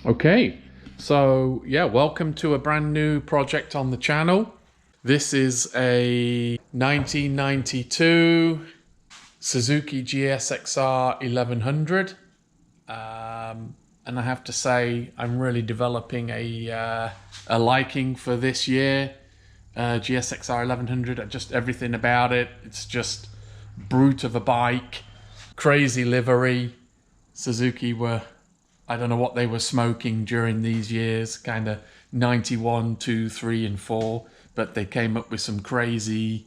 Okay, so yeah, welcome to a brand new project on the channel. This is a 1992 Suzuki GSXR1100. And I have to say, I'm really developing a liking for this year. GSXR1100, just everything about it. It's just brute of a bike, crazy livery. Suzuki were, I don't know what they were smoking during these years, kind of 91, 2, 3, and 4, but they came up with some crazy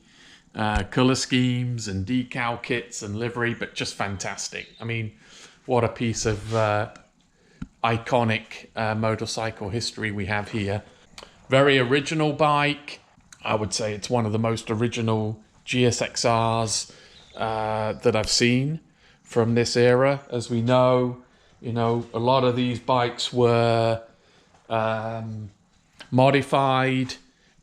color schemes and decal kits and livery, but just fantastic. I mean, what a piece of iconic motorcycle history we have here. Very original bike. I would say it's one of the most original GSXRs that I've seen from this era. As we know, a lot of these bikes were modified,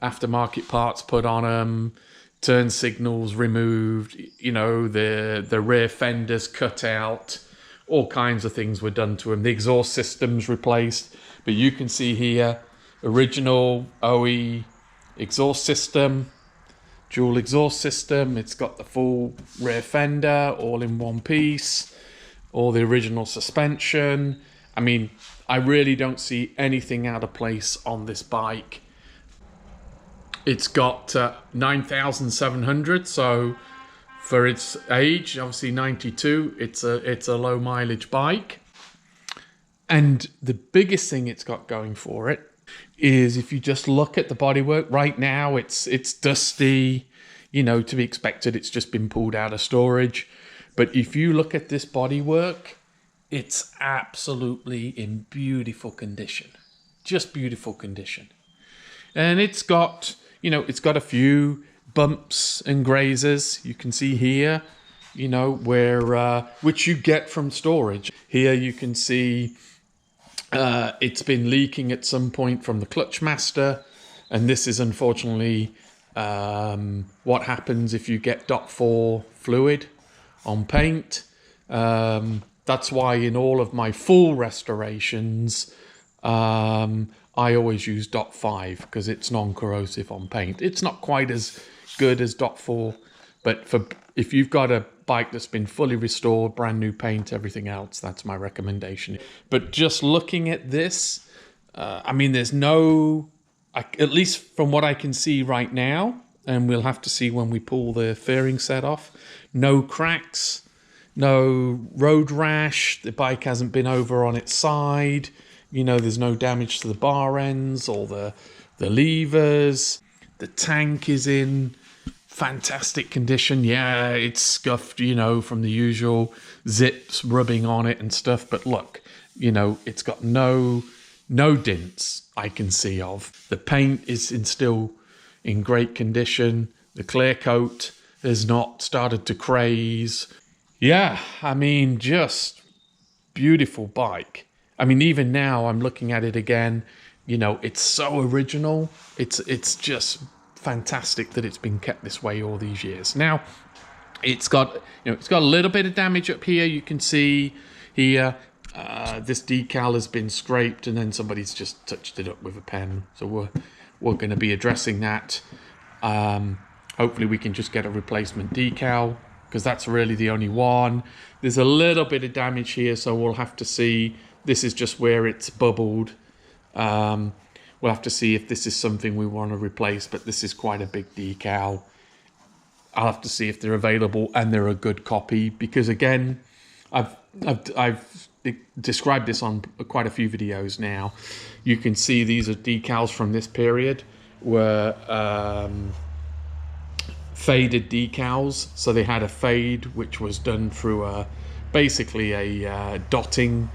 aftermarket parts put on them, turn signals removed, the rear fenders cut out, all kinds of things were done to them. The exhaust systems replaced, but you can see here, original OE exhaust system, dual exhaust system. It's got the full rear fender, all in one piece, all the original suspension. I mean, I really don't see anything out of place on this bike. It's got 9,700, so for its age, obviously 92, it's a low mileage bike. And the biggest thing it's got going for it is, if you just look at the bodywork right now, it's dusty, to be expected. It's just been pulled out of storage. But if you look at this bodywork, it's absolutely in beautiful condition, just beautiful condition. And it's got, a few bumps and grazes. You can see here, where which you get from storage. Here you can see it's been leaking at some point from the clutch master, and this is unfortunately what happens if you get .4 fluid on paint. That's why in all of my full restorations, I always use .5 because it's non-corrosive on paint. It's not quite as good as .4, but if you've got a bike that's been fully restored, brand new paint, everything else, that's my recommendation. But just looking at this, I mean, there's no, at least from what I can see right now, and we'll have to see when we pull the fairing set off, no cracks, no road rash, the bike hasn't been over on its side, there's no damage to the bar ends or the levers. The tank is in fantastic condition. Yeah, it's scuffed, from the usual zips rubbing on it and stuff. But look, it's got no dents I can see of. The paint is still in great condition. The clear coat has not started to craze. Yeah, I mean, just beautiful bike. I mean, even now I'm looking at it again, it's so original. It's just fantastic that it's been kept this way all these years. Now, it's got a little bit of damage up here. You can see here, this decal has been scraped and then somebody's just touched it up with a pen. So we're going to be addressing that. Hopefully we can just get a replacement decal, because that's really the only one. There's a little bit of damage here, so we'll have to see. This is just where it's bubbled. We'll have to see if this is something we want to replace, but this is quite a big decal. I'll have to see if they're available and they're a good copy, because again, I've described this on quite a few videos now. You can see these are decals from this period, were faded decals. So they had a fade, which was done through basically a dotting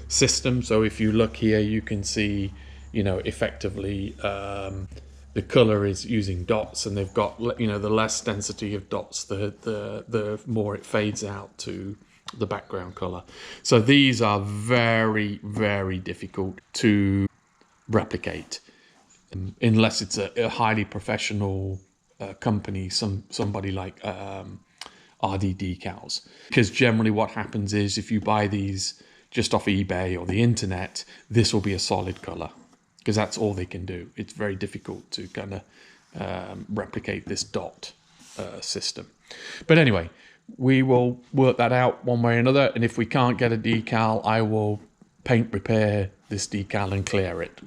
system. So if you look here, you can see, effectively the color is using dots, and they've got, the less density of dots, the more it fades out to the background color. So these are very, very difficult to replicate, unless it's a highly professional company, somebody like RD Decals. Because generally what happens is, if you buy these just off eBay or the internet, this will be a solid color, because that's all they can do. It's very difficult to kind of replicate this dot system. But anyway, we will work that out one way or another, and if we can't get a decal, I will paint repair this decal and clear it,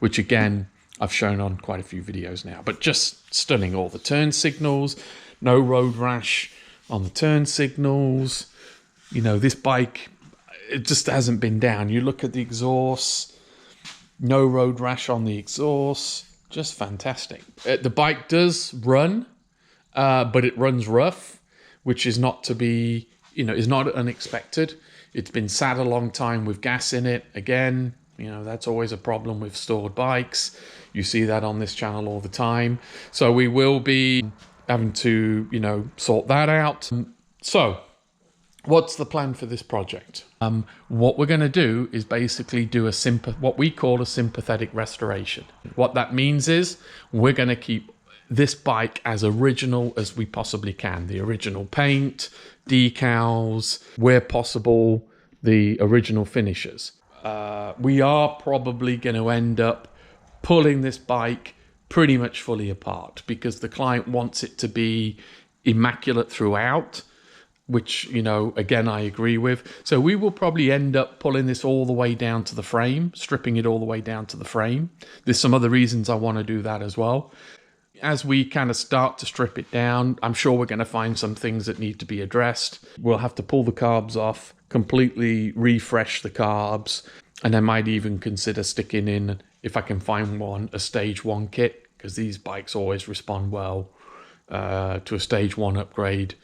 which again I've shown on quite a few videos now. But just stunning, all the turn signals, no road rash on the turn signals. You know, this bike, it just hasn't been down. You look at the exhaust, no road rash on the exhaust, just fantastic. The bike does run, but it runs rough, which is not to be, you know, is not unexpected. It's been sat a long time with gas in it. Again, you know, that's always a problem with stored bikes. You see that on this channel all the time. So we will be having to, you know, sort that out. So what's the plan for this project? What we're going to do is basically do what we call a sympathetic restoration. What that means is we're going to keep this bike as original as we possibly can. The original paint, decals, where possible, the original finishes. We are probably going to end up pulling this bike pretty much fully apart, because the client wants it to be immaculate throughout, which, you know, again, I agree with. So we will probably end up pulling this all the way down to the frame, stripping it all the way down to the frame. There's some other reasons I want to do that as well. As we kind of start to strip it down, I'm sure we're going to find some things that need to be addressed. We'll have to pull the carbs off, completely refresh the carbs, and I might even consider sticking in, if I can find one, a stage 1 kit, because these bikes always respond well to a stage 1 upgrade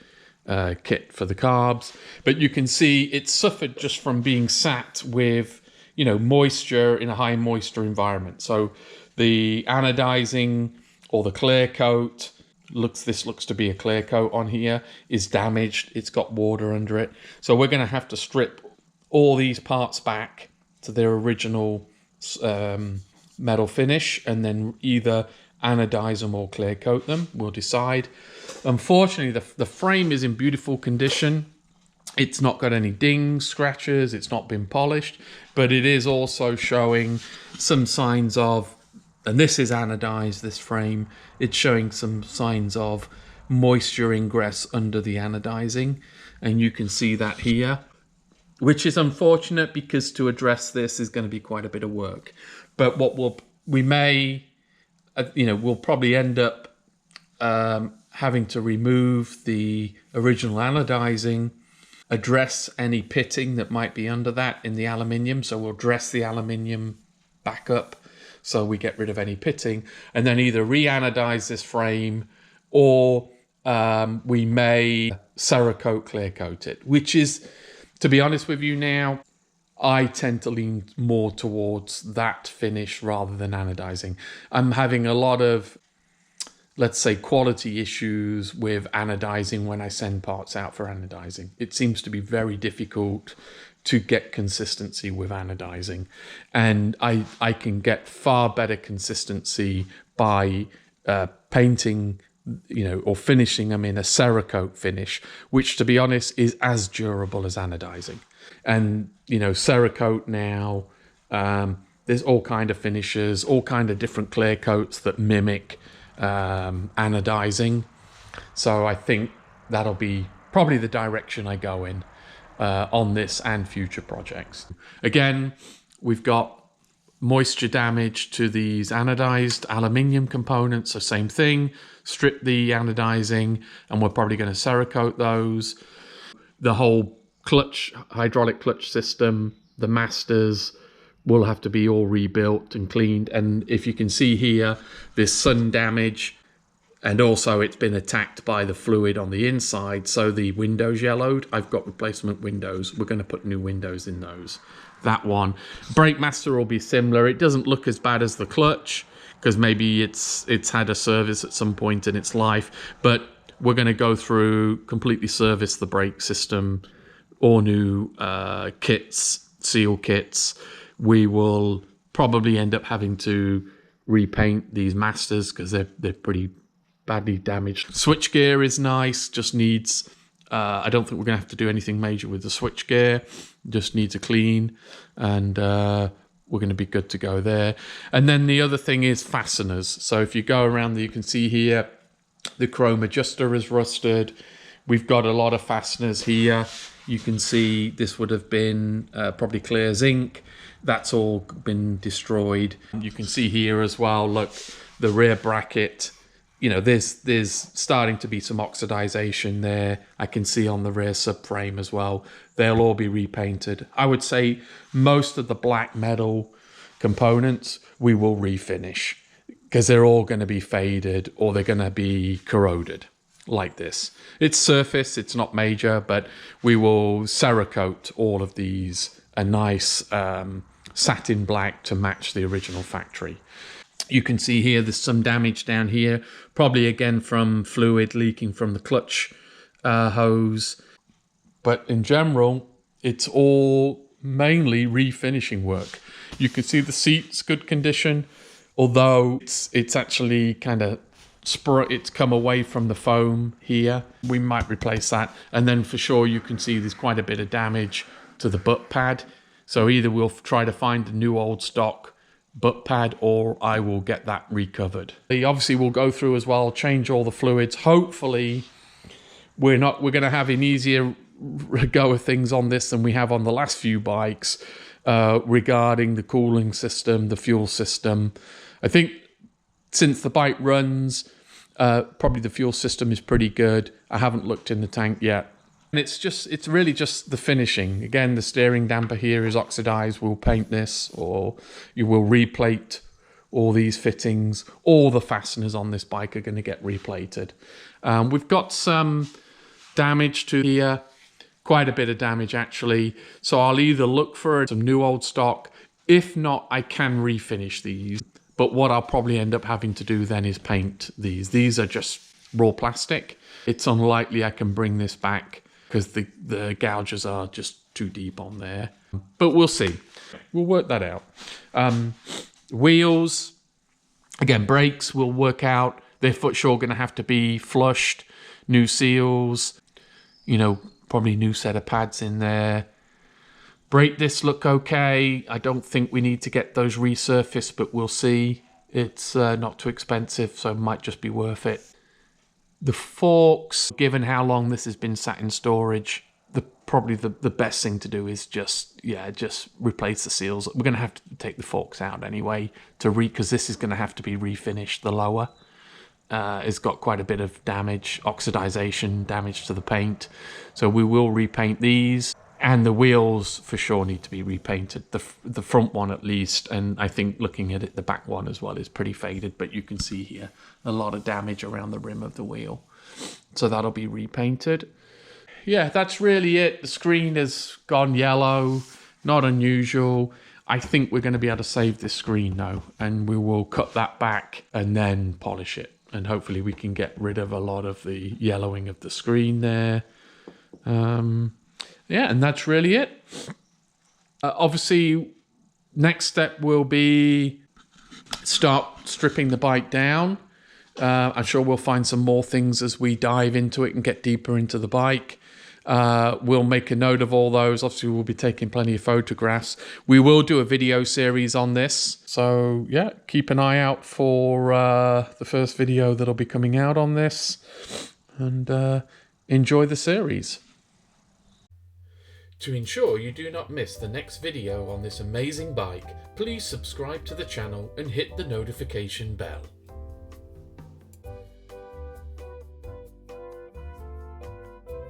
kit for the carbs. But you can see it suffered just from being sat with, you know, moisture in a high moisture environment. So the anodizing, or the clear coat, this looks to be a clear coat on here, is damaged. It's got water under it. So we're going to have to strip all these parts back to their original metal finish, and then either anodize them or clear coat them. We'll decide. Unfortunately, the frame is in beautiful condition. It's not got any dings, scratches. It's not been polished, but it is also showing some signs of, and this is anodized, this frame, it's showing some signs of moisture ingress under the anodizing, and you can see that here, which is unfortunate, because to address this is going to be quite a bit of work. But what we may, you know, we'll probably end up having to remove the original anodizing, address any pitting that might be under that in the aluminium. So we'll dress the aluminium back up so we get rid of any pitting, and then either re-anodize this frame, or we may Cerakote clear coat it, which is, to be honest with you now, I tend to lean more towards that finish rather than anodizing. I'm having a lot of, let's say, quality issues with anodizing when I send parts out for anodizing. It seems to be very difficult to get consistency with anodizing, and I can get far better consistency by painting, you know, or finishing them in a Cerakote finish, which, to be honest, is as durable as anodizing. And, you know, Cerakote now, there's all kind of finishes, all kind of different clear coats that mimic anodizing. So I think that'll be probably the direction I go in on this and future projects. Again, we've got moisture damage to these anodized aluminium components, so same thing, strip the anodizing, and we're probably going to Cerakote those. The whole clutch, hydraulic clutch system, the masters will have to be all rebuilt and cleaned. And if you can see here, there's sun damage, and also it's been attacked by the fluid on the inside, so the windows yellowed. I've got replacement windows. We're going to put new windows in those. That one. Brake master will be similar. It doesn't look as bad as the clutch, because maybe it's had a service at some point in its life, but we're going to go through, completely service the brake system, all new kits, seal kits. We will probably end up having to repaint these masters, because they're pretty badly damaged. Switchgear is nice, just needs I don't think we're going to have to do anything major with the switchgear. Just needs a clean, and we're going to be good to go there. And then the other thing is fasteners. So if you go around, you can see here the chrome adjuster is rusted. We've got a lot of fasteners here. You can see this would have been probably clear zinc. That's all been destroyed. You can see here as well, look, the rear bracket, you know, there's starting to be some oxidization there. I can see on the rear subframe as well. They'll all be repainted. I would say most of the black metal components we will refinish, because they're all going to be faded or they're going to be corroded like this. It's surface, it's not major, but we will Cerakote all of these a nice satin black to match the original factory. You can see here there's some damage down here, probably again from fluid leaking from the clutch hose. But in general, it's all mainly refinishing work. You can see the seat's good condition, although it's actually kind of it's come away from the foam here. We might replace that. And then for sure you can see there's quite a bit of damage to the butt pad. So either we'll try to find a new old stock butt pad, or I will get that recovered. Obviously we'll go through as well, change all the fluids. Hopefully we're going to have an easier go of things on this than we have on the last few bikes regarding the cooling system, the fuel system. I think since the bike runs, probably the fuel system is pretty good. I haven't looked in the tank yet. And it's really just the finishing. Again, the steering damper here is oxidized. We'll paint this, or you will replate all these fittings. All the fasteners on this bike are going to get replated. We've got some damage to here, quite a bit of damage actually. So I'll either look for some new old stock. If not, I can refinish these. But what I'll probably end up having to do then is paint these. These are just raw plastic. It's unlikely I can bring this back because the gouges are just too deep on there. But we'll see. We'll work that out. Wheels, again, brakes we'll work out. They're for sure going to have to be flushed. New seals, you know, probably new set of pads in there. Brake discs look okay. I don't think we need to get those resurfaced, but we'll see. It's not too expensive, so it might just be worth it. The forks, given how long this has been sat in storage, probably the best thing to do is just replace the seals. We're going to have to take the forks out anyway because this is going to have to be refinished. The lower it's got quite a bit of damage, oxidization, damage to the paint. So we will repaint these. And the wheels for sure need to be repainted. The front one at least, and I think looking at it, the back one as well is pretty faded. But you can see here a lot of damage around the rim of the wheel. So that'll be repainted. Yeah, that's really it. The screen has gone yellow, not unusual. I think we're going to be able to save this screen now, and we will cut that back and then polish it. And hopefully we can get rid of a lot of the yellowing of the screen there. Yeah, and that's really it. Obviously, next step will be start stripping the bike down. I'm sure we'll find some more things as we dive into it and get deeper into the bike. We'll make a note of all those. Obviously, we'll be taking plenty of photographs. We will do a video series on this. So, yeah, keep an eye out for the first video that'll be coming out on this. And enjoy the series. To ensure you do not miss the next video on this amazing bike, please subscribe to the channel and hit the notification bell.